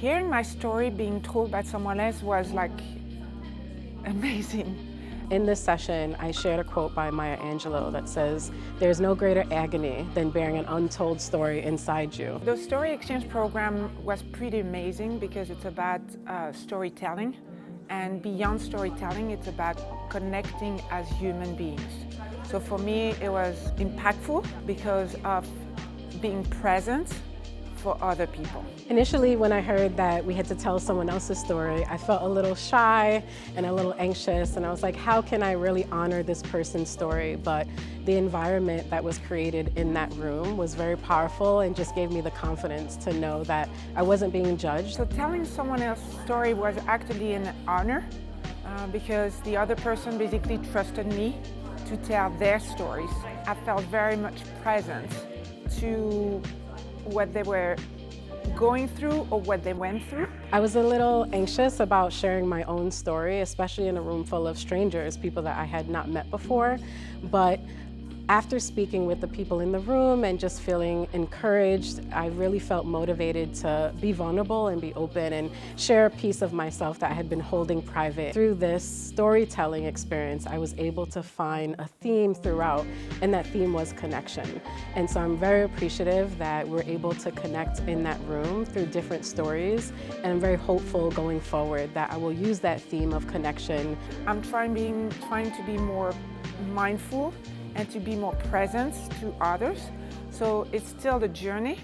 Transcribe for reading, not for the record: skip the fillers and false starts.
Hearing my story being told by someone else was like amazing. In this session, I shared a quote by Maya Angelou that says, "There's no greater agony than bearing an untold story inside you." The story exchange program was pretty amazing because it's about storytelling, and beyond storytelling, it's about connecting as human beings. So for me, it was impactful because of being present for other people. Initially, when I heard that we had to tell someone else's story, I felt a little shy and a little anxious, and I was like, how can I really honor this person's story? But the environment that was created in that room was very powerful and just gave me the confidence to know that I wasn't being judged. So telling someone else's story was actually an honor because the other person basically trusted me to tell their stories. I felt very much present to what they were going through or what they went through. I was a little anxious about sharing my own story, especially in a room full of strangers, people that I had not met before. But after speaking with the people in the room and just feeling encouraged, I really felt motivated to be vulnerable and be open and share a piece of myself that I had been holding private. Through this storytelling experience, I was able to find a theme throughout, and that theme was connection. And so I'm very appreciative that we're able to connect in that room through different stories, and I'm very hopeful going forward that I will use that theme of connection. I'm trying to be more mindful and to be more present to others. So it's still a journey,